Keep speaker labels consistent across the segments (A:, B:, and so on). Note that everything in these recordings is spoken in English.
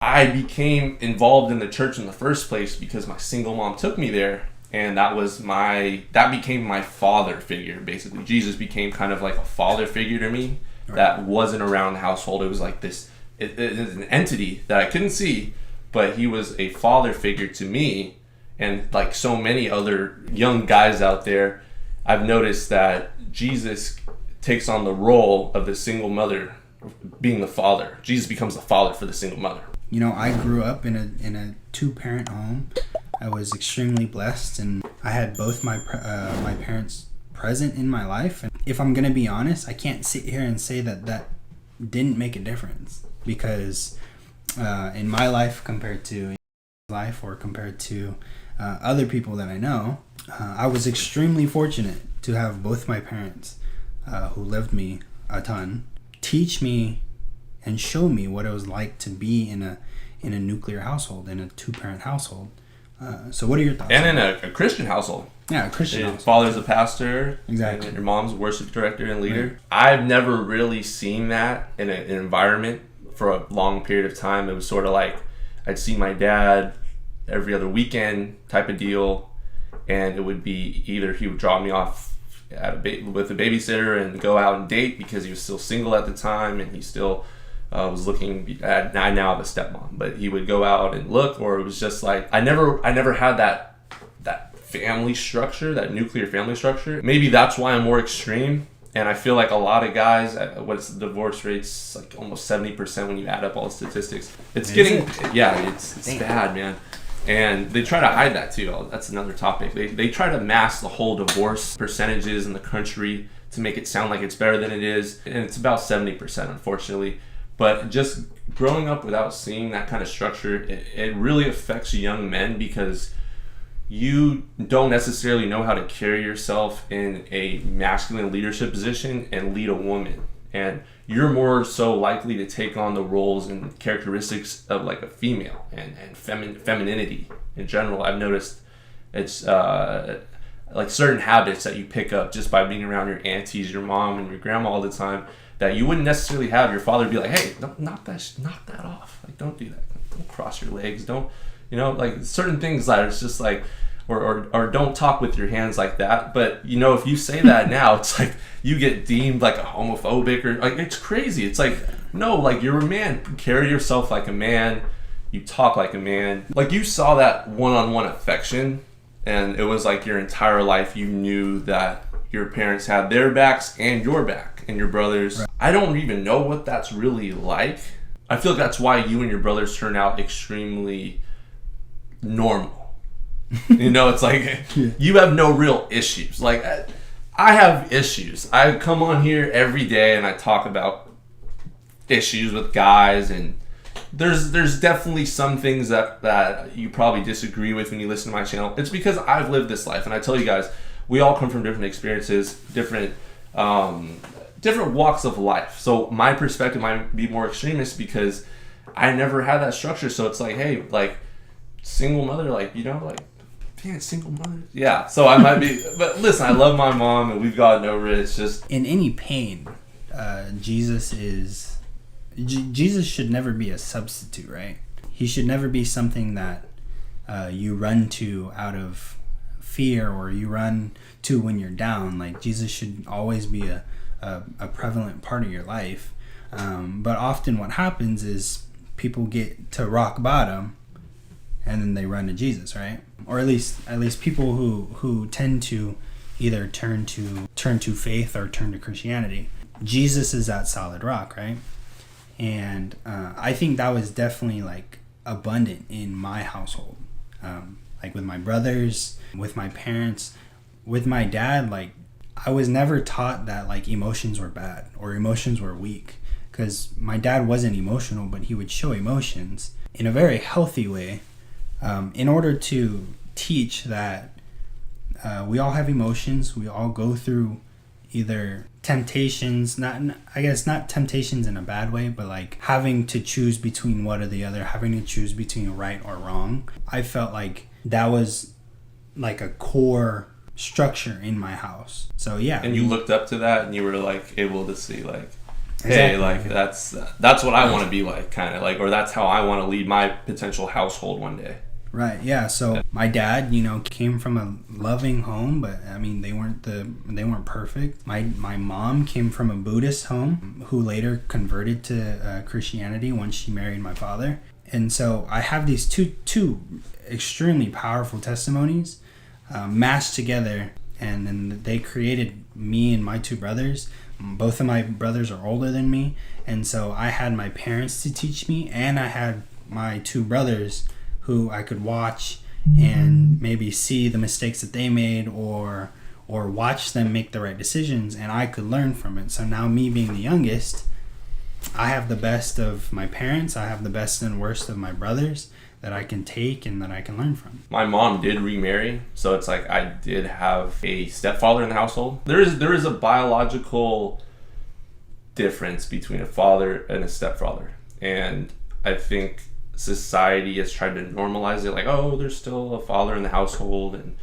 A: I became involved in the church in the first place because my single mom took me there, and that became my father figure. Basically, Jesus became kind of like a father figure to me that wasn't around the household. It was like this, it is an entity that I couldn't see, but he was a father figure to me. And like so many other young guys out there, I've noticed that Jesus takes on the role of the single mother being the father. Jesus becomes the father for the single mother.
B: You know, I grew up in a two-parent home. I was extremely blessed, and I had both my parents present in my life. And if I'm gonna be honest, I can't sit here and say that didn't make a difference, because in my life compared to life or compared to other people that I know, I was extremely fortunate to have both my parents, who loved me a ton, teach me and show me what it was like to be in a nuclear household, in a two-parent household. So what are your thoughts?
A: And in a Christian household.
B: Yeah, a Christian household.
A: Father's a pastor.
B: Exactly.
A: And your mom's a worship director and leader.
B: Right.
A: I've never really seen that in an environment for a long period of time. It was sort of like I'd see my dad every other weekend type of deal, and it would be either he would drop me off with a babysitter and go out and date because he was still single at the time, and he still was looking at, I now have a stepmom, but he would go out and look, or it was just like I never had that family structure, that nuclear family structure. Maybe that's why I'm more extreme. And I feel like a lot of guys, what's the divorce rates, like almost 70% when you add up all the statistics. It's it's bad, man. And they try to hide that too. That's another topic. They try to mask the whole divorce percentages in the country to make it sound like it's better than it is. And it's about 70%, unfortunately. But just growing up without seeing that kind of structure, it really affects young men, because you don't necessarily know how to carry yourself in a masculine leadership position and lead a woman. And you're more so likely to take on the roles and characteristics of like a female and femininity in general. I've noticed it's like certain habits that you pick up just by being around your aunties, your mom, and your grandma all the time that you wouldn't necessarily have. Your father would be like, hey, knock that off. Like, don't do that. Don't cross your legs. Don't, like certain things that it's just like, or don't talk with your hands like that. But if you say that now, it's like you get deemed like a homophobic, or like it's crazy. It's like, no, like you're a man. Carry yourself like a man. You talk like a man. Like you saw that one-on-one affection, and it was like your entire life you knew that your parents had their backs and your back and your brothers. Right. I don't even know what that's really like. I feel like that's why you and your brothers turn out extremely normal. It's like you have no real issues. Like I have issues. I come on here every day and I talk about issues with guys, and there's definitely some things that you probably disagree with when you listen to my channel. It's because I've lived this life, and I tell you guys, we all come from different experiences, different walks of life. So my perspective might be more extremist because I never had that structure. So it's like, hey, like single mother, like like, man, single mother. Yeah. So I might be, but listen, I love my mom, and we've gotten over it. It's just
B: in any pain, Jesus should never be a substitute, right? He should never be something that you run to out of fear, or you run to when you're down. Like Jesus should always be a prevalent part of your life. But often what happens is people get to rock bottom and then they run to Jesus, right? Or at least people who tend to either turn to faith or turn to Christianity. Jesus is that solid rock, right? And I think that was definitely like abundant in my household, like with my brothers, with my parents, with my dad. Like I was never taught that like emotions were bad or emotions were weak, because my dad wasn't emotional, but he would show emotions in a very healthy way, in order to teach that we all have emotions. We all go through either temptations, not temptations in a bad way, but like having to choose between one or the other, having to choose between right or wrong. I felt like that was like a core structure in my house. So yeah.
A: And you looked up to that, and you were like able to see like, hey, like that's what I want to be like, kind of like, or that's how I want to lead my potential household one day.
B: Right. Yeah. So my dad, came from a loving home, but I mean, they weren't perfect. My mom came from a Buddhist home, who later converted to Christianity once she married my father. And so I have these two extremely powerful testimonies mashed together, and then they created me and my two brothers. Both of my brothers are older than me, and so I had my parents to teach me, and I had my two brothers who I could watch and maybe see the mistakes that they made, or watch them make the right decisions, and I could learn from it. So now, me being the youngest, I have the best of my parents, I have the best and worst of my brothers that I can take and that I can learn from.
A: My mom did remarry, so it's like I did have a stepfather in the household. There is a biological difference between a father and a stepfather, and I think society has tried to normalize it, like, oh, there's still a father in the household, and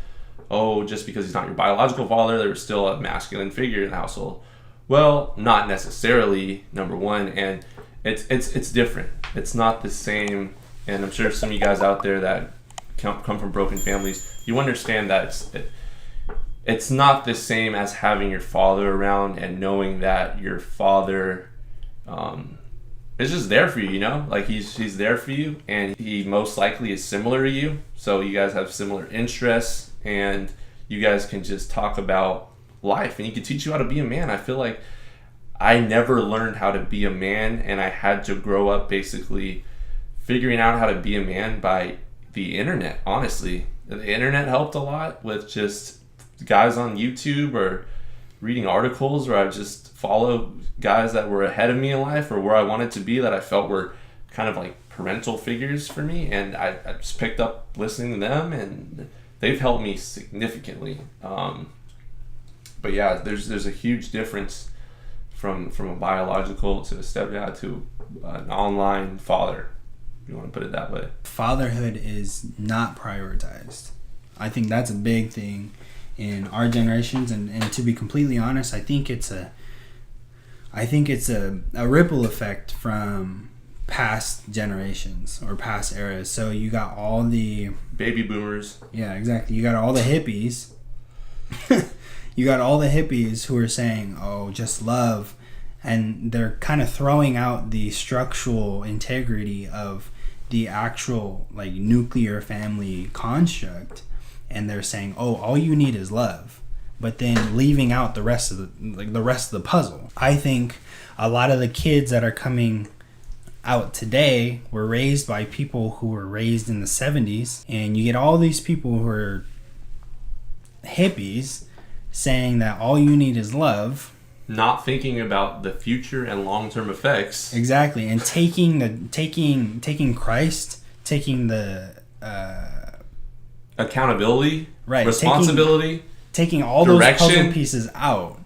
A: oh, just because he's not your biological father, there's still a masculine figure in the household. Well, not necessarily, number one, and it's different. It's not the same, and I'm sure some of you guys out there that come from broken families, you understand that it's not the same as having your father around and knowing that your father is just there for you, like he's there for you, and he most likely is similar to you, so you guys have similar interests, and you guys can just talk about life, and he can teach you how to be a man. I feel like I never learned how to be a man, and I had to grow up basically figuring out how to be a man by the internet. Honestly, the internet helped a lot with just guys on YouTube or reading articles, or I just follow guys that were ahead of me in life or where I wanted to be, that I felt were kind of like parental figures for me, and I just picked up listening to them, and they've helped me significantly. But yeah, there's a huge difference from a biological to a stepdad to an online father, if you want to put it that way. Fatherhood
B: is not prioritized. I think that's a big thing in our generations, and to be completely honest, I think it's a ripple effect from past generations or past eras. So you got all the
A: baby boomers.
B: Yeah, exactly. You got all the hippies. You got all the hippies who are saying, oh, just love, and they're kind of throwing out the structural integrity of the actual like nuclear family construct, and they're saying, oh, all you need is love, but then leaving out the rest of the puzzle. I think a lot of the kids that are coming out today were raised by people who were raised in the 70s, and you get all these people who are hippies saying that all you need is love,
A: not thinking about the future and long-term effects.
B: Exactly, and taking Christ, taking the
A: accountability,
B: right,
A: responsibility,
B: taking all
A: direction,
B: those puzzle pieces out,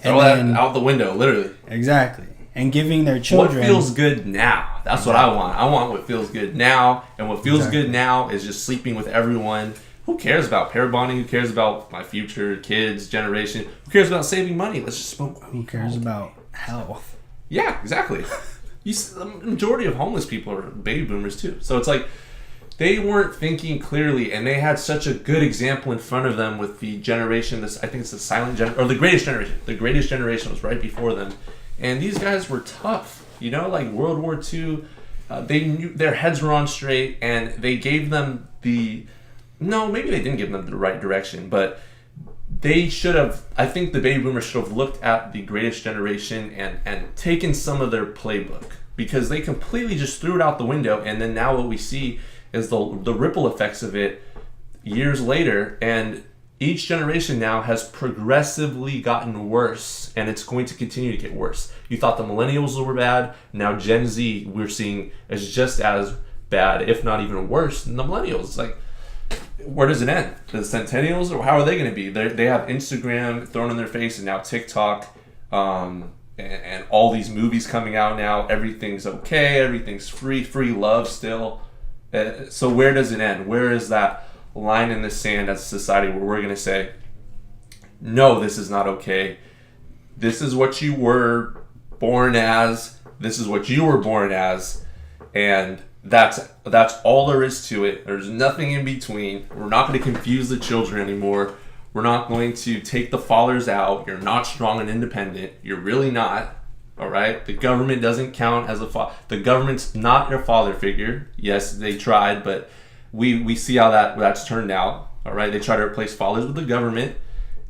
A: throw that out the window, literally.
B: Exactly, and giving their children
A: what feels good now. That's exactly what I want. I want what feels good now, and what feels good now is just sleeping with everyone. Who cares about pair bonding? Who cares about my future kids, generation? Who cares about saving money? Let's just smoke.
B: Who cares about health?
A: Yeah, exactly. The majority of homeless people are baby boomers too. So it's like they weren't thinking clearly, and they had such a good example in front of them with the generation. I think it's the silent generation, or the greatest generation. The greatest generation was right before them, and these guys were tough. Like World War II, they knew their heads were on straight, and they gave them No, maybe they didn't give them the right direction, but they should have. I think the baby boomers should have looked at the greatest generation and taken some of their playbook, because they completely just threw it out the window. And then now what we see is the ripple effects of it years later, and each generation now has progressively gotten worse, and it's going to continue to get worse. You thought the millennials were bad, now Gen Z we're seeing is just as bad, if not even worse than the millennials. It's like, where does it end? The centennials, or how are they going to be? They have Instagram thrown in their face, and now TikTok, and all these movies coming out now. Everything's okay. Everything's free love still. So where does it end? Where is that line in the sand as a society where we're going to say, no, this is not okay. This is what you were born as. This is what you were born as. And that's all there is to it. There's nothing in between. We're not going to confuse the children anymore. We're not going to take the fathers out. You're not strong and independent. You're really not. All right? The government doesn't count as a father. The government's not your father figure. Yes, they tried, but we see how that's turned out. All right? They try to replace fathers with the government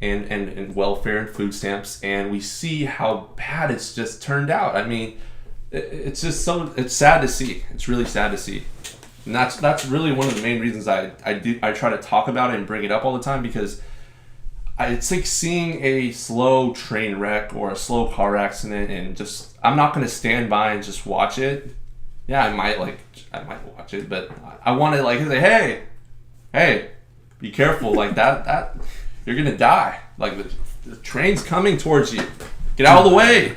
A: and welfare and food stamps, and we see how bad it's just turned out. I mean, it's just it's sad to see. It's really sad to see. And that's really one of the main reasons I try to talk about it and bring it up all the time, because it's like seeing a slow train wreck or a slow car accident, and just I'm not going to stand by and just watch it. Yeah, I might watch it, but I want to say, hey, be careful, like that you're going to die. Like the train's coming towards you. Get out of the way.